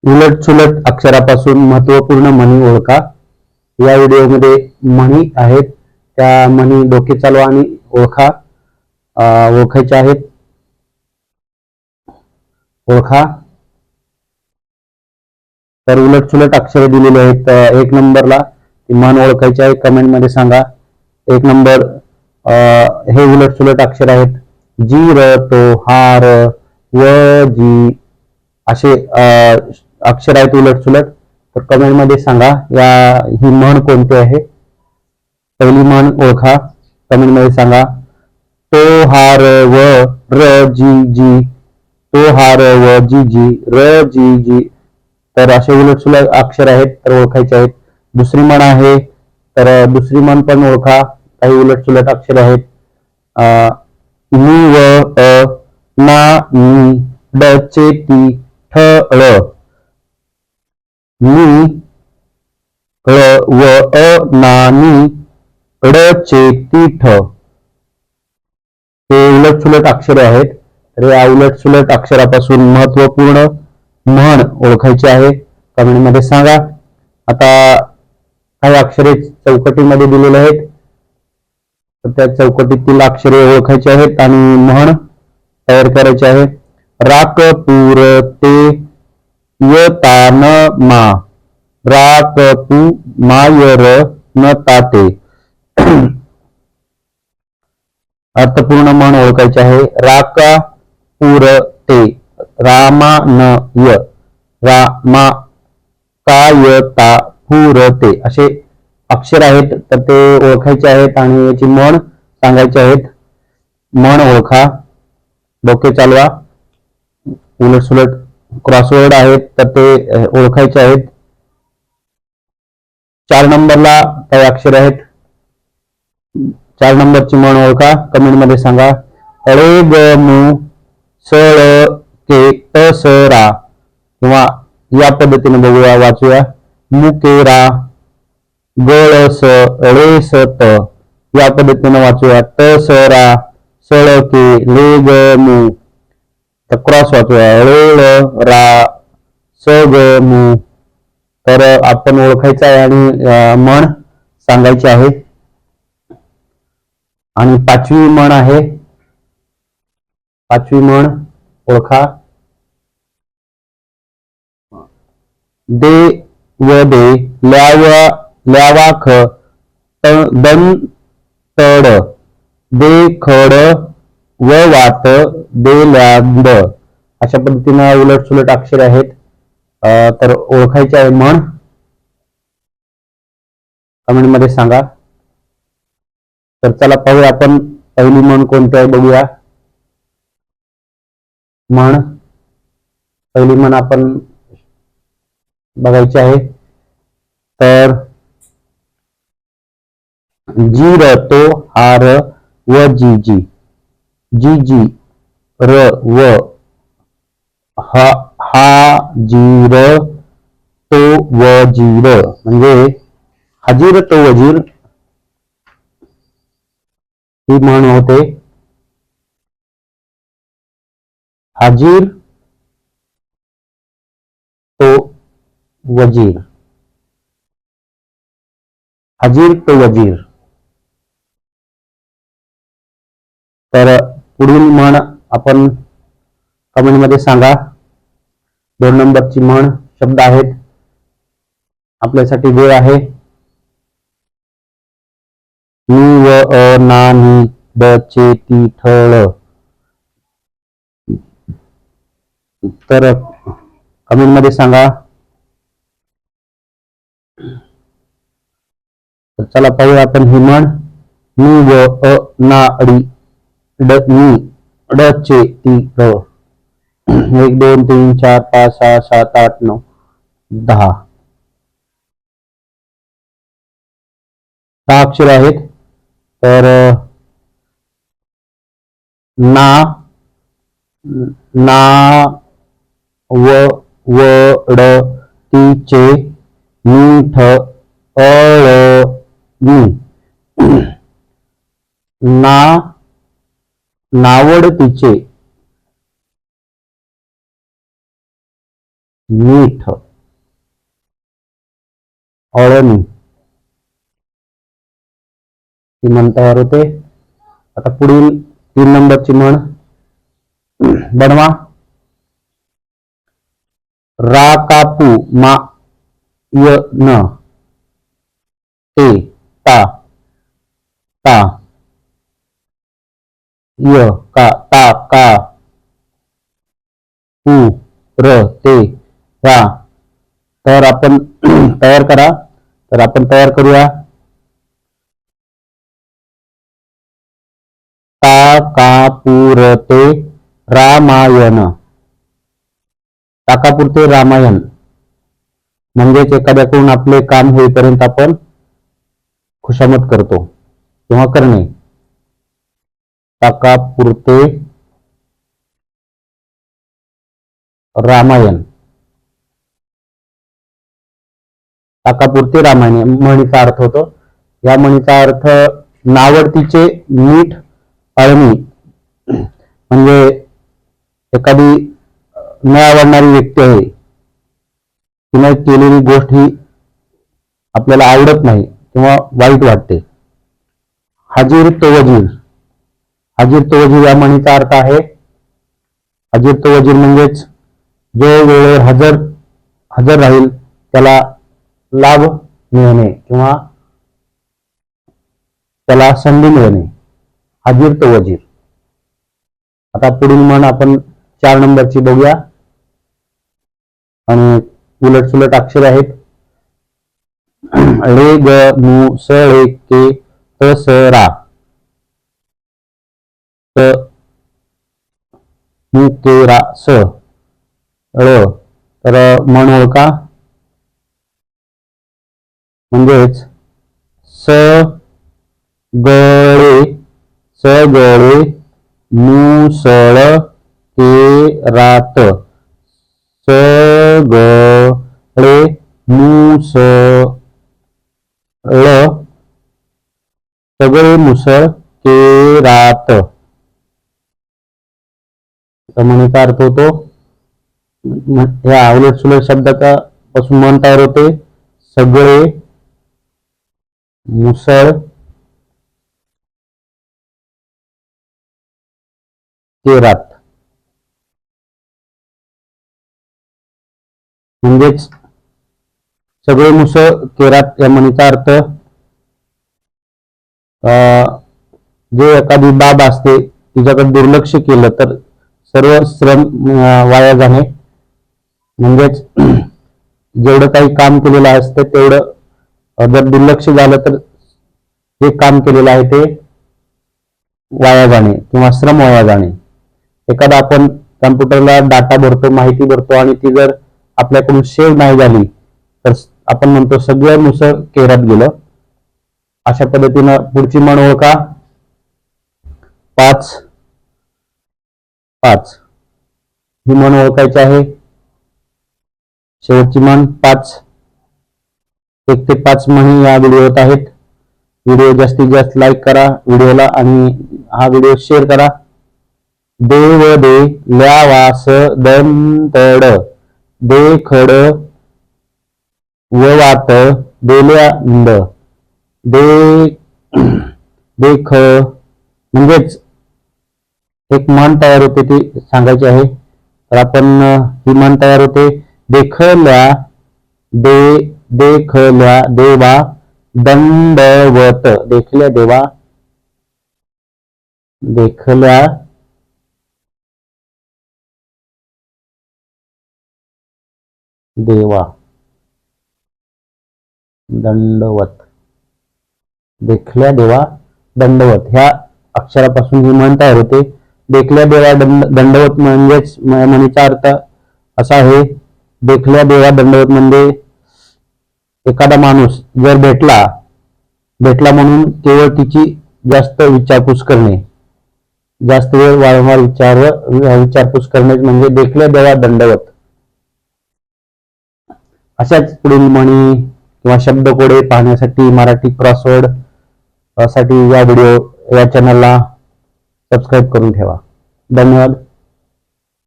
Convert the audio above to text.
उलट सुलट अक्षरापासून महत्वपूर्ण म्हणी ओळखा. या व्हिडिओमध्ये म्हणी आहेत, त्या म्हणी डोके चालवा आणि ओळखायच्या आहेत. ओळखा. तर उलट सुलट अक्षरे दिलेली आहेत. एक नंबरला म्हण ओळखायची आहे, कमेंट मध्ये सांगा. एक नंबर हे उलट सुलट अक्षर आहेत. जी र तो हा र व जी असे अक्षर आहेत उलट सुलट. तर कमेंट मध्ये सांगा ही म्हण कोणती आहे. पहिली म्हण ओळखा, कमेंट मध्ये सांगा. तो हा र व र जी जी, तो हा र व जी जी र जी जी. तर असे उलट सुलट अक्षर आहेत, तर ओळखायचे आहेत. दुसरी म्हण आहे, तर दुसरी म्हण पण ओळखा. काही उलट सुलट अक्षर आहेत. नि व अ, ना नी, ड चे ती, ठ ळ. नि ळ व अ ना नी, ड चे ती ठ. हे उलट सुलट अक्षरे आहेत. तर या उलट सुलट अक्षरापासून महत्वपूर्ण म्हण ओळखायची आहे. कमेंट मध्ये सांगा. आता काही अक्षरे चौकटीमध्ये दिलेले आहेत, तर त्या चौकटीतील अक्षरे ओळखायची आहेत आणि म्हण तयार करायची आहे. राक पूर ते यतान मा, राक पू मायर न ताते. अर्थपूर्ण म्हण ओळखायची आहे. राका पूर ते, रामा न य, रामा कायता पूरते असे अक्षर आहेत, तर ते ओळखायचे आहेत आणि याची म्हण सांगायची आहेत. म्हण ओळखा, डोके चालवा. उलट सुलट क्रॉसवर्ड आहेत, तर ते ओळखायचे आहेत. 4 नंबरला काही अक्षर आहेत. 4 नंबरची म्हण ओळखा, कमेंट मध्ये सांगा. अळे ग मु सळ के तसरा, किंवा या पद्धतीने बघूया, वाचूया. मुकेरा, गळस ळेस त, या पद्धतीने वाचूया. तसरा, सळके, ले ग मु. क्रॉस वाचूया. ळ रा स ग मु. तर आपण ओळखायचं आहे आणि म्हण सांगायची आहे. आणि 5वी म्हण आहे. 5वी म्हण ओळखा. दे व दे, ल्यावाख, दन तड, दे खड व वाट, दे ल्यांद. अशा पद्धतीने उलट सुलट अक्षरे आहेत, तर ओळखायचे आहे म्हण. कमेंट मध्ये सांगा. तर चला पाहूया आपण पहिली म्हण कोणती आहे, बघूया. म्हण पहिली म्हण आपण बघायची आहे. तर जी र तो हा र व जी जी, जी जी र व हा जी र तो व जी र, म्हणजे हजीर तो वजीर ही म्हण होते. हाजीर तो वजीर, हजीर तो वजीर. तर पुढील म्हण आपण कमेंट मध्ये सांगा. 2 नंबरची म्हण शब्द आहेत. आपल्यासाठी वेळ आहे. नि व अ ना नी, ड चे ती ठ ळ. तर कमेंट मध्ये सांगा. तर चला पाहूया आपण ही म्हण. नि व अ ना डी, ड नी, ड चे ती ळ. 1 2 3 4 5 6 7 8 9 10. 6 अक्षर आहेत. तर ना, ना व ड ती चे, नी ठ अळ नी. ना नावड तिचे, मीठ, अळणी ही म्हण तयार होते. आता पुढील 3 नंबरची म्हण बनवा. रा कापू मा य न ते ता ता य का ता का पू र ते रा. तर आपण तयार करा. तर आपण तयार करूया. ता का पुरते रामायण. ताकापुरते रामायण म्हणजेच एखाद्याकडून आपले काम होईपर्यंत आपण खुशामत करतो किंवा करणे. ताकापुरते रामायण. ताकापुरते रामायण म्हणीचा अर्थ होतो. या म्हणीचा अर्थ नावडतीचे मीठ अळणी म्हणजे एखादी न आवडणारी व्यक्ती आहे, तिने केलेली गोष्ट ही आपल्याला आवडत नाही किंवा वाईट वाटते. हाजीर तो वजीर. हाजीर तो वजीर या म्हणीचा अर्थ आहे. हाजीर तो वजीर म्हणजेच जो वेळेवर हजर राहील त्याला लाभ मिळणे किंवा त्याला संधी मिळणे. हाजीर तो वजीर. आता पुढील म्हण आपण 4 नंबरची बघूया आणि उलट सुलट अक्षर आहेत. रे ग मु स ळे के त स रा. त मु के रा स ळ. तर म्हण ओळखा. म्हणजेच स गळे मुसळ केरात. स गळे मुसळ सगळे मुसळ केरात. म्हणीचा अर्थ होतो. या उलट सुलट शब्दाचा पासून म्हण तयार होते. सगळे मुसळ केरात. म्हणजेच सगळे मुसळ केरात या म्हणीचा अर्थ जे एखादी बाब असते तिच्याकडे दुर्लक्ष केलं तर सर्व श्रम वाया जाणे. म्हणजेच जेवढं काही काम केलेलं असतं तेवढं जर दुर्लक्ष झालं तर जे काम केलेलं आहे ते वाया जाणे किंवा श्रम वाया जाणे. एखादा आपण कम्प्युटरला डाटा भरतो, माहिती भरतो आणि ती जर आपल्याकडून सेव्ह नाही झाली तर आपण म्हणतो सगळं मुसळ केरात गेलं. अशा पद्धतीनं पुढची म्हण ओळखा. 5 5 ही म्हण ओळखायची आहे. शेवटची म्हण 5. 1 ते 5 म्हणी या व्हिडिओत आहेत. व्हिडिओ जास्तीत जास्त लाईक करा व्हिडिओला आणि हा व्हिडिओ शेअर करा. देव दे ल्यावास दंतड देखड वात देल्यानंद. देख म्हणजेच एक म्हण तयार होते ती सांगायची आहे. तर आपण ही म्हण तयार होते. देखल्या देवा दंडवत. देखल्या देवा दंडवत. देखल्या देवा दंडवत ह्या अक्षरापासून ही म्हण तयार होते. देखल्या देवा दंडवत म्हणजेच म्हणीचा अर्थ असा आहे. देखल्या देवा दंडवत म्हणजे एखादा माणूस जर भेटला म्हणून केवळ तिची जास्त विचारपूस करणे, जास्त वेळ वारंवार विचारपूस करणे म्हणजे देखल्या देवा दंडवत. अशाच पुढील म्हणी किंवा शब्दकोडे पाहण्यासाठी मराठी क्रॉसवर्ड साठी या चॅनलला सबस्क्राईब करून ठेवा. धन्यवाद.